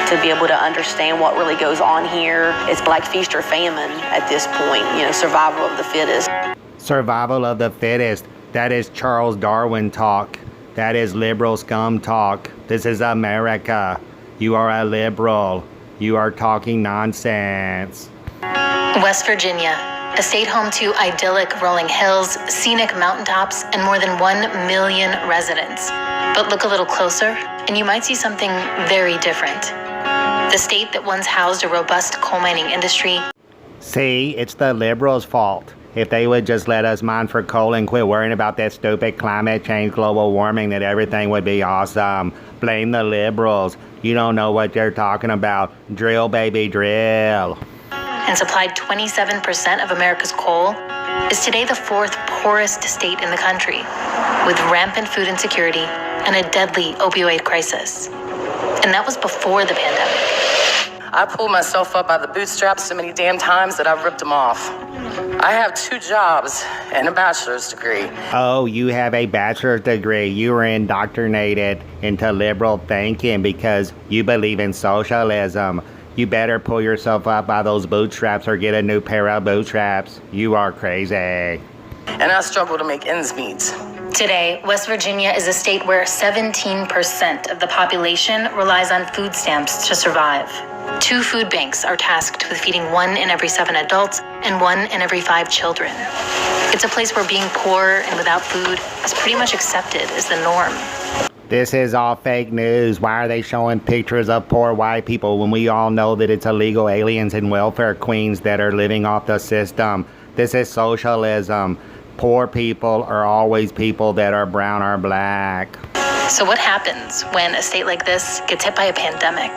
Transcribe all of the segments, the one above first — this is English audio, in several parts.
to be able to understand what really goes on here. It's like feast or famine at this point, survival of the fittest. Survival of the fittest. That is Charles Darwin talk. That is liberal scum talk. This is America. You are a liberal. You are talking nonsense. West Virginia, a state home to idyllic rolling hills, scenic mountaintops, and more than 1 million residents. But look a little closer, and you might see something very different. The state that once housed a robust coal mining industry. See, it's the liberals' fault. If they would just let us mine for coal and quit worrying about that stupid climate change, global warming, that everything would be awesome. Blame the liberals. You don't know what they're talking about. Drill, baby, drill. And supplied 27% of America's coal, is today the fourth poorest state in the country, with rampant food insecurity and a deadly opioid crisis. And that was before the pandemic. I pulled myself up by the bootstraps so many damn times that I've ripped them off. I have 2 jobs and a bachelor's degree. Oh, you have a bachelor's degree. You were indoctrinated into liberal thinking because you believe in socialism. You better pull yourself up by those bootstraps or get a new pair of bootstraps. You are crazy. And I struggle to make ends meet. Today, West Virginia is a state where 17% of the population relies on food stamps to survive. 2 food banks are tasked with feeding 1 in every 7 adults and 1 in every 5 children. It's a place where being poor and without food is pretty much accepted as the norm. This is all fake news. Why are they showing pictures of poor white people when we all know that it's illegal aliens and welfare queens that are living off the system? This is socialism. Poor people are always people that are brown or black. So what happens when a state like this gets hit by a pandemic?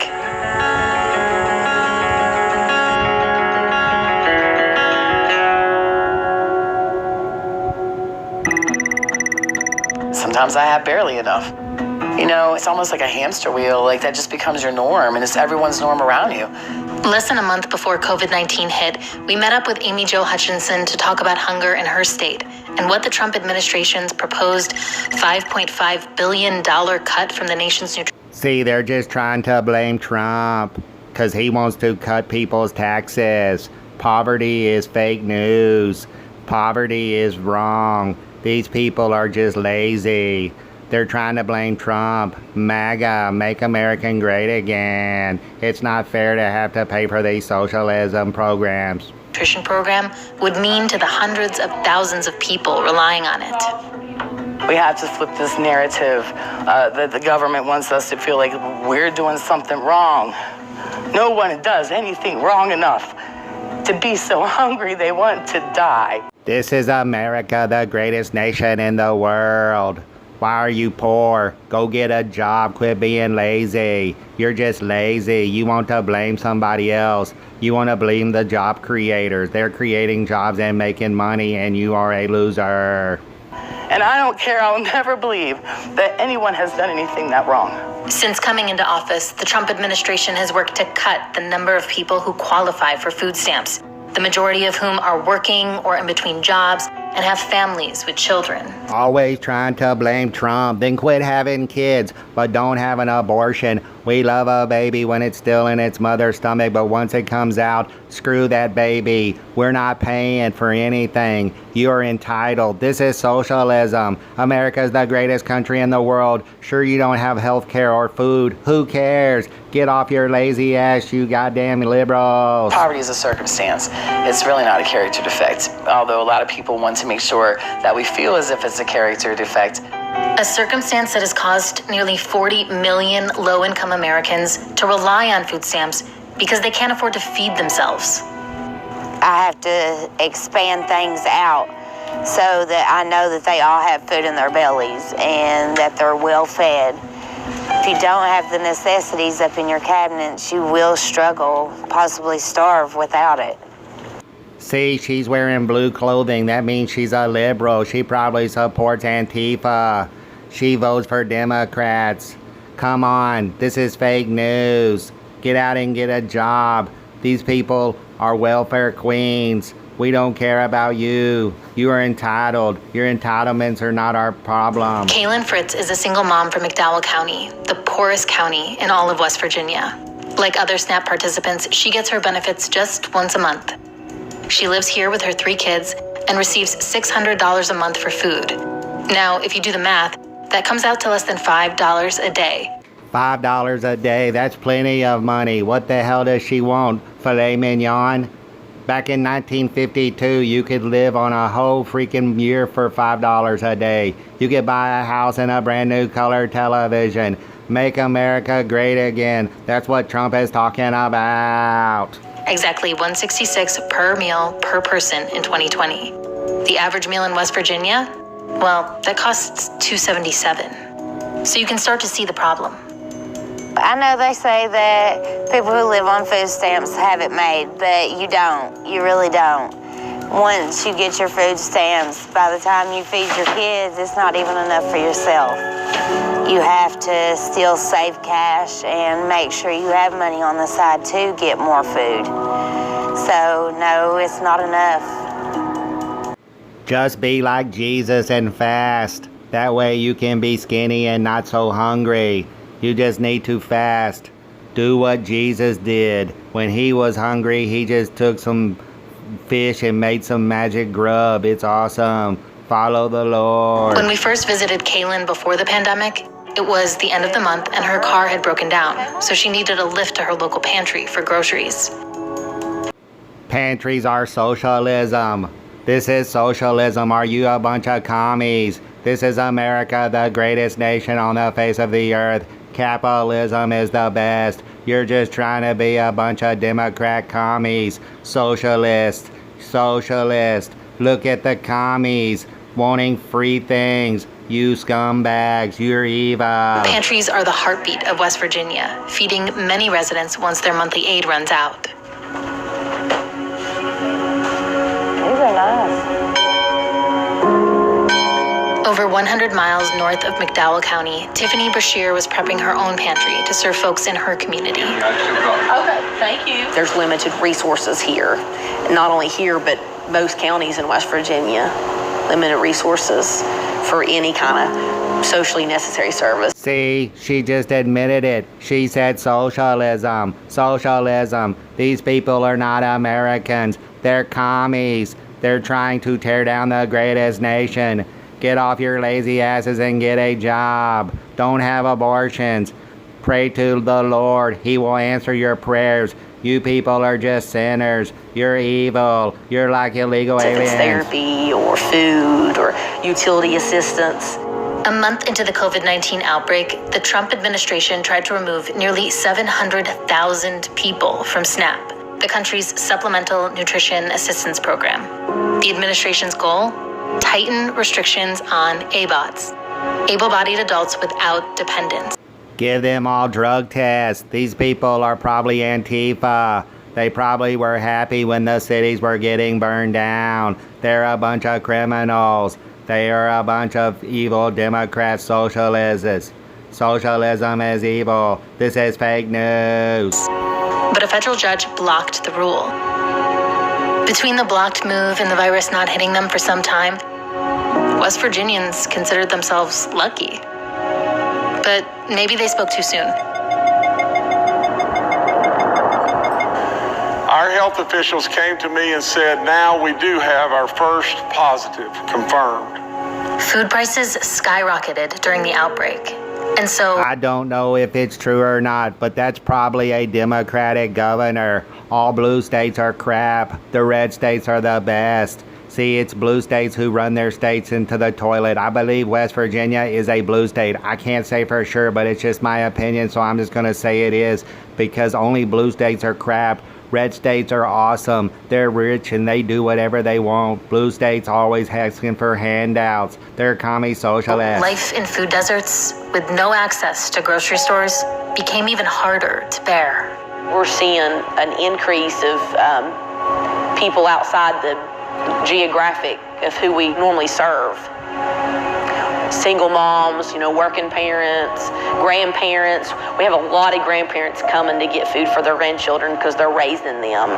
Sometimes I have barely enough. It's almost like a hamster wheel, like that just becomes your norm, and it's everyone's norm around you. Less than a month before COVID-19 hit, we met up with Amy Jo Hutchinson to talk about hunger in her state and what the Trump administration's proposed $5.5 billion cut from the nation's nutrition. See, they're just trying to blame Trump because he wants to cut people's taxes. Poverty is fake news. Poverty is wrong. These people are just lazy. They're trying to blame Trump. MAGA, make America great again. It's not fair to have to pay for these socialism programs. Nutrition program would mean to the hundreds of thousands of people relying on it. We have to flip this narrative that the government wants us to feel like we're doing something wrong. No one does anything wrong enough to be so hungry they want to die. This is America, the greatest nation in the world. Why are you poor? Go get a job. Quit being lazy. You're just lazy. You want to blame somebody else. You want to blame the job creators. They're creating jobs and making money, and you are a loser. And I don't care. I'll never believe that anyone has done anything that wrong. Since coming into office, the Trump administration has worked to cut the number of people who qualify for food stamps, the majority of whom are working or in between jobs and have families with children. Always trying to blame Trump. Then quit having kids, but don't have an abortion. We love a baby when it's still in its mother's stomach, but once it comes out, screw that baby. We're not paying for anything. You're entitled. This is socialism. America's the greatest country in the world. Sure, you don't have health care or food. Who cares? Get off your lazy ass, you goddamn liberals. Poverty is a circumstance. It's really not a character defect, although a lot of people want to make sure that we feel as if it's a character defect. A circumstance that has caused nearly 40 million low-income Americans to rely on food stamps because they can't afford to feed themselves. I have to expand things out so that I know that they all have food in their bellies and that they're well fed. If you don't have the necessities up in your cabinets, you will struggle, possibly starve without it. See, she's wearing blue clothing. That means she's a liberal. She probably supports Antifa. She votes for Democrats. Come on, this is fake news. Get out and get a job. These people are welfare queens. We don't care about you. You are entitled. Your entitlements are not our problem. Kaylin Fritz is a single mom from McDowell County, the poorest county in all of West Virginia. Like other SNAP participants, she gets her benefits just once a month. She lives here with her 3 kids and receives $600 a month for food. Now, if you do the math, that comes out to less than $5 a day. $5 a day, that's plenty of money. What the hell does she want? Filet mignon? Back in 1952, you could live on a whole freaking year for $5 a day. You could buy a house and a brand new color television. Make America great again. That's what Trump is talking about. Exactly $166 per meal per person in 2020. The average meal in West Virginia? Well, that costs $277. So you can start to see the problem. I know they say that people who live on food stamps have it made, but you don't. You really don't. Once you get your food stamps, by the time you feed your kids, it's not even enough for yourself. You have to still save cash and make sure you have money on the side to get more food. So, no, it's not enough. Just be like Jesus and fast. That way you can be skinny and not so hungry. You just need to fast. Do what Jesus did. When he was hungry, he just took some fish and made some magic grub. It's awesome. Follow the Lord. When we first visited Kaylin before the pandemic, it was the end of the month and her car had broken down, so she needed a lift to her local pantry for groceries. Pantries are socialism. This is socialism. Are you a bunch of commies? This is America, the greatest nation on the face of the earth. Capitalism is the best. You're just trying to be a bunch of Democrat commies. Socialists. Socialist. Look at the commies wanting free things. You scumbags. You're evil. Pantries are the heartbeat of West Virginia, feeding many residents once their monthly aid runs out. These are nice. Over 100 miles north of McDowell County, Tiffany Brashear was prepping her own pantry to serve folks in her community. Okay, thank you. There's limited resources here. Not only here, but most counties in West Virginia. Limited resources for any kind of socially necessary service. See, she just admitted it. She said socialism. Socialism. These people are not Americans. They're commies. They're trying to tear down the greatest nation. Get off your lazy asses and get a job. Don't have abortions. Pray to the Lord. He will answer your prayers. You people are just sinners. You're evil. You're like illegal If aliens. it's therapy or food or utility assistance. A month into the COVID-19 outbreak, the Trump administration tried to remove nearly 700,000 people from SNAP, the country's supplemental nutrition assistance program. The administration's goal? Tighten restrictions on ABOTs, able-bodied adults without dependents. Give them all drug tests. These people are probably Antifa. They probably were happy when the cities were getting burned down. They're a bunch of criminals. They are a bunch of evil Democrat socialists. Socialism is evil. This is fake news. But a federal judge blocked the rule. Between the blocked move and the virus not hitting them for some time, West Virginians considered themselves lucky. But maybe they spoke too soon. Our health officials came to me and said, now we do have our first positive confirmed. Food prices skyrocketed during the outbreak. And so I don't know if it's true or not, but that's probably a Democratic governor. All blue states are crap. The red states are the best. See, it's blue states who run their states into the toilet. I believe West Virginia is a blue state. I can't say for sure, but it's just my opinion, so I'm just going to say it is, because only blue states are crap. Red states are awesome. They're rich and they do whatever they want. Blue states always asking for handouts. They're commie socialists. life in food deserts with no access to grocery stores became even harder to bear. We're seeing an increase of people outside the geographic of who we normally serve. Single moms, working parents, grandparents. We have a lot of grandparents coming to get food for their grandchildren because they're raising them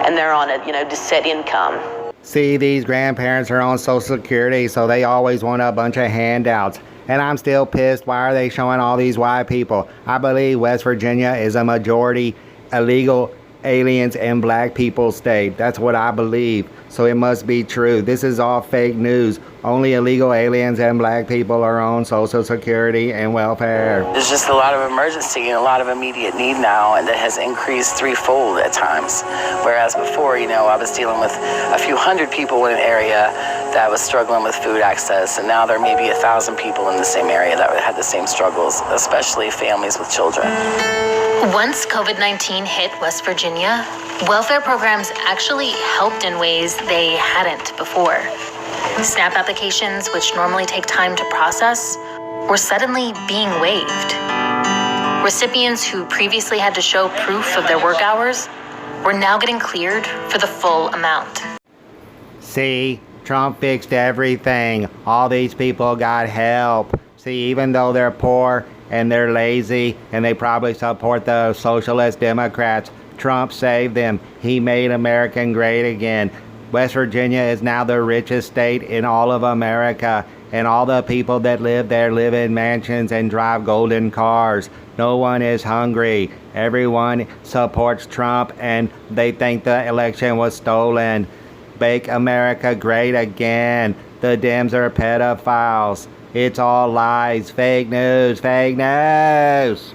and they're on a, just set income. See, these grandparents are on Social Security, so they always want a bunch of handouts. And I'm still pissed. Why are they showing all these white people? I believe West Virginia is a majority illegal aliens and black people state. That's what I believe. So it must be true. This is all fake news. Only illegal aliens and black people are on Social Security and welfare. There's just a lot of emergency and a lot of immediate need now, and that has increased threefold at times. Whereas before, I was dealing with a few hundred people in an area that was struggling with food access, and now there may be 1,000 people in the same area that had the same struggles, especially families with children. Once COVID-19 hit West Virginia, welfare programs actually helped in ways they hadn't before. SNAP applications, which normally take time to process, were suddenly being waived. Recipients who previously had to show proof of their work hours were now getting cleared for the full amount. See, Trump fixed everything. All these people got help. See, even though they're poor and they're lazy and they probably support the socialist Democrats, Trump saved them. He made America great again. West Virginia is now the richest state in all of America, and all the people that live there live in mansions and drive golden cars. No one is hungry. Everyone supports Trump, and they think the election was stolen. Make America great again. The Dems are pedophiles. It's all lies. Fake news. Fake news.